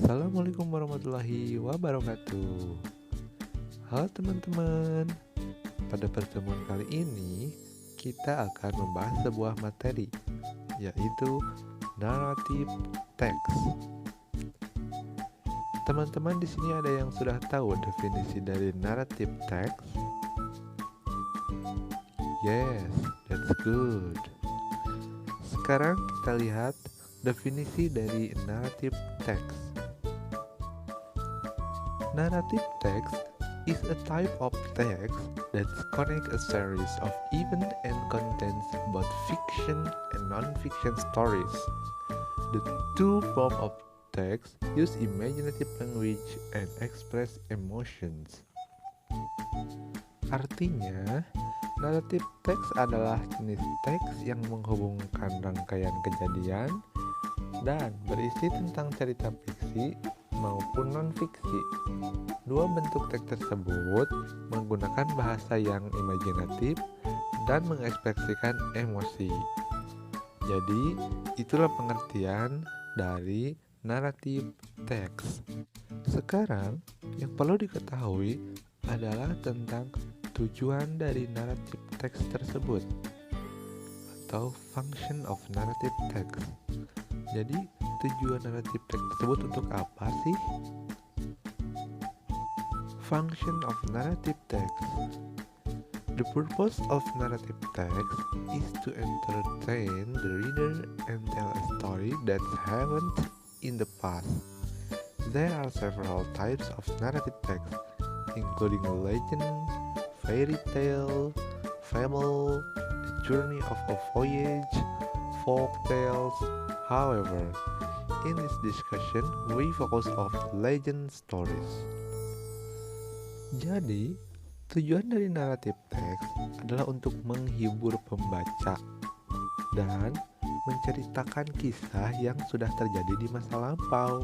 Assalamualaikum warahmatullahi wabarakatuh. Halo teman-teman, pada pertemuan kali ini kita akan membahas sebuah materi, yaitu narrative text. Teman-teman di sini ada yang sudah tahu definisi dari narrative text? Yes, that's good. Sekarang kita lihat definisi dari narrative text. Narrative text is a type of text that connects a series of events and contains both fiction and non-fiction stories. The two forms of text use imaginative language and express emotions. Artinya, narrative text adalah jenis teks yang menghubungkan rangkaian kejadian dan berisi tentang cerita fiksi maupun non-fiksi. Dua bentuk teks tersebut menggunakan bahasa yang imajinatif dan mengekspresikan emosi. Jadi, itulah pengertian dari narrative text. Sekarang, yang perlu diketahui adalah tentang tujuan dari narrative text tersebut atau function of narrative text. Jadi, tujuan narrative text tersebut untuk apa sih? Function of narrative text. The purpose of narrative text is to entertain the reader and tell a story that happened in the past. There are several types of narrative text, including legend, fairy tale, fable, the journey of a voyage, folk tales. However, in this discussion, we focus on legend stories. Jadi, tujuan dari narrative text adalah untuk menghibur pembaca dan menceritakan kisah yang sudah terjadi di masa lampau.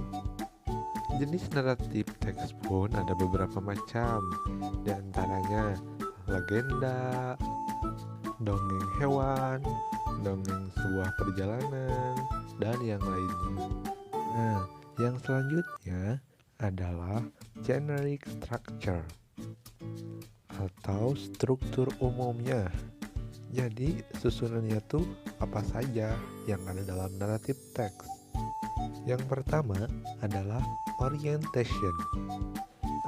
Jenis narrative text pun ada beberapa macam, di antaranya legenda, dongeng hewan, dongeng sebuah perjalanan, dan yang lainnya. Nah, yang selanjutnya adalah generic structure atau struktur umumnya. Jadi susunannya tuh apa saja yang ada dalam narrative text. Yang pertama adalah orientation.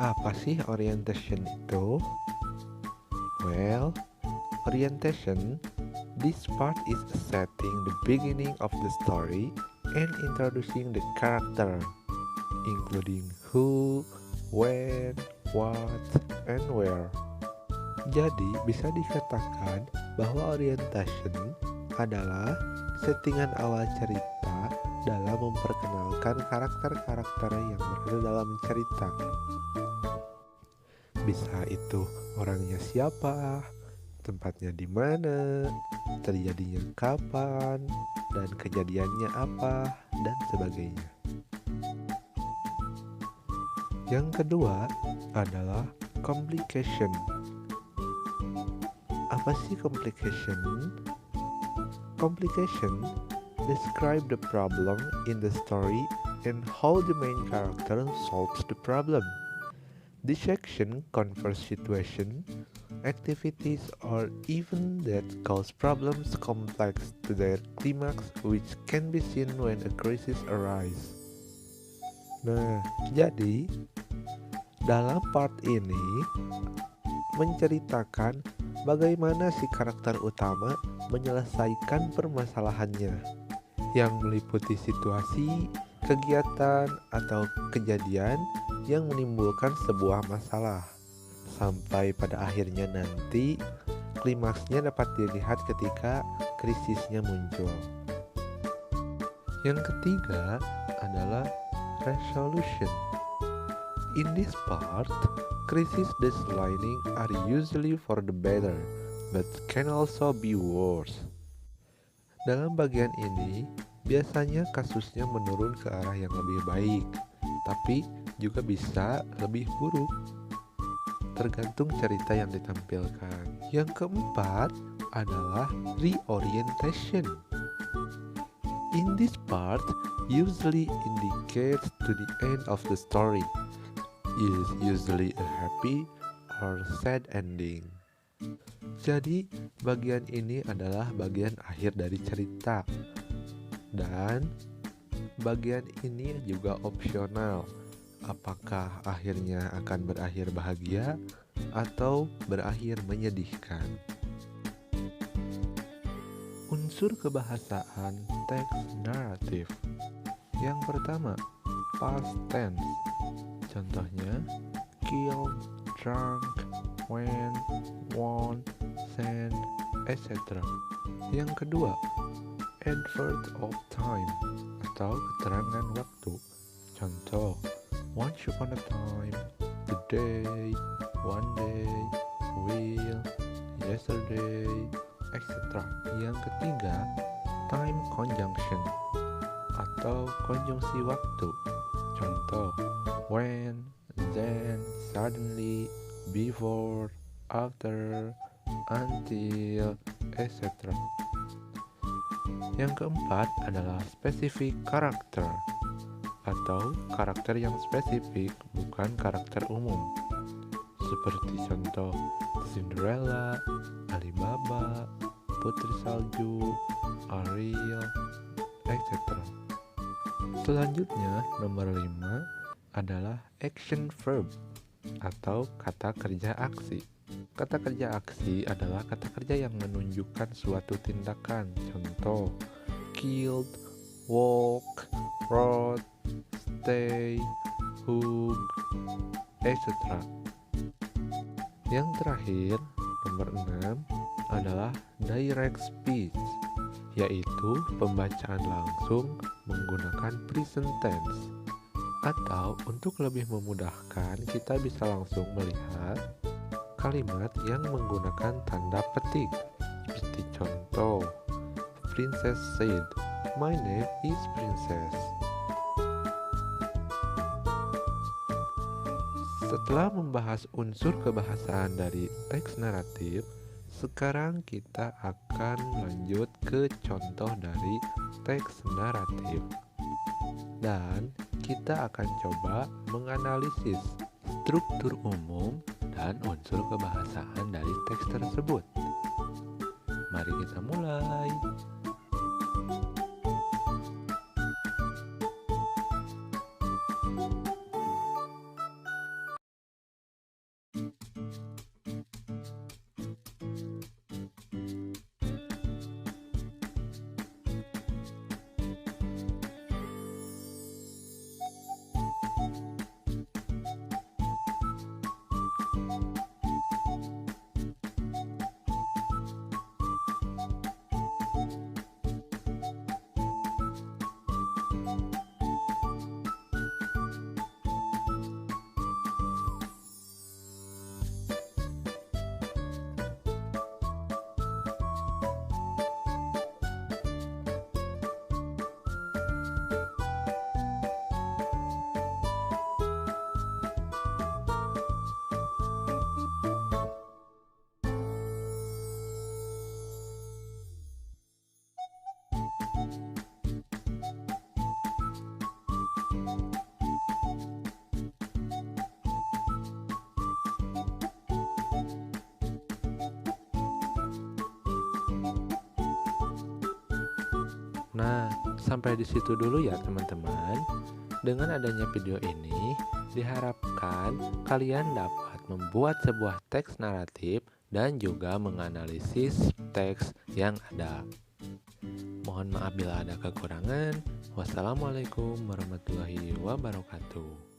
Apa sih orientation itu? Well, orientation, this part is setting the beginning of the story and introducing the character, including who, when, what, and where. Jadi, bisa dikatakan bahwa orientation adalah settingan awal cerita dalam memperkenalkan karakter-karakter yang berada dalam cerita. Bisa itu orangnya siapa, tempatnya di mana, terjadinya kapan, dan kejadiannya apa, dan sebagainya. Yang kedua adalah complication. Apa sih complication? Complication describe the problem in the story and how the main character solves the problem. This section covers situation, activities, or even that cause problems complex to their climax, which can be seen when a crisis arises. Nah, jadi dalam part ini menceritakan bagaimana si karakter utama menyelesaikan permasalahannya yang meliputi situasi, kegiatan, atau kejadian yang menimbulkan sebuah masalah. Sampai pada akhirnya nanti klimaksnya dapat dilihat ketika krisisnya muncul. Yang ketiga adalah resolution. In this part, crisis deslining are usually for the better, but can also be worse. Dalam bagian ini, biasanya kasusnya menurun ke arah yang lebih baik, tapi juga bisa lebih buruk, tergantung cerita yang ditampilkan. Yang keempat adalah reorientation. in this part usually indicates to the end of the story, is usually a happy or sad ending. Jadi, bagian ini adalah bagian akhir dari cerita. Dan bagian ini juga opsional. Apakah akhirnya akan berakhir bahagia atau berakhir menyedihkan? Unsur kebahasaan teks naratif. Yang pertama, past tense. Contohnya, killed, drunk, went, won, sent, etc. Yang kedua, adverb of time atau keterangan waktu. Contoh, once upon a time, today, one day, will, yesterday, etc. Yang ketiga, time conjunction atau konjungsi waktu. Contoh, when, then, suddenly, before, after, until, etc. Yang keempat adalah specific character atau karakter yang spesifik, bukan karakter umum. Seperti contoh Cinderella, Alibaba, Putri Salju, Ariel, etc. Selanjutnya, nomor 5 adalah action verb atau kata kerja aksi. Kata kerja aksi adalah kata kerja yang menunjukkan suatu tindakan. Contoh, killed, walk, wrote, stay, hug, etc. Yang terakhir, nomor 6 adalah direct speech, yaitu pembacaan langsung menggunakan present tense. Atau untuk lebih memudahkan, kita bisa langsung melihat kalimat yang menggunakan tanda petik. Seperti contoh, Princess said, "My name is Princess." Setelah membahas unsur kebahasaan dari teks naratif, sekarang kita akan lanjut ke contoh dari teks naratif. Dan kita akan coba menganalisis struktur umum dan unsur kebahasaan dari teks tersebut. Mari kita mulai. Nah, sampai di situ dulu ya teman-teman. Dengan adanya video ini, diharapkan kalian dapat membuat sebuah teks naratif dan juga menganalisis teks yang ada. Mohon maaf bila ada kekurangan. Wassalamualaikum warahmatullahi wabarakatuh.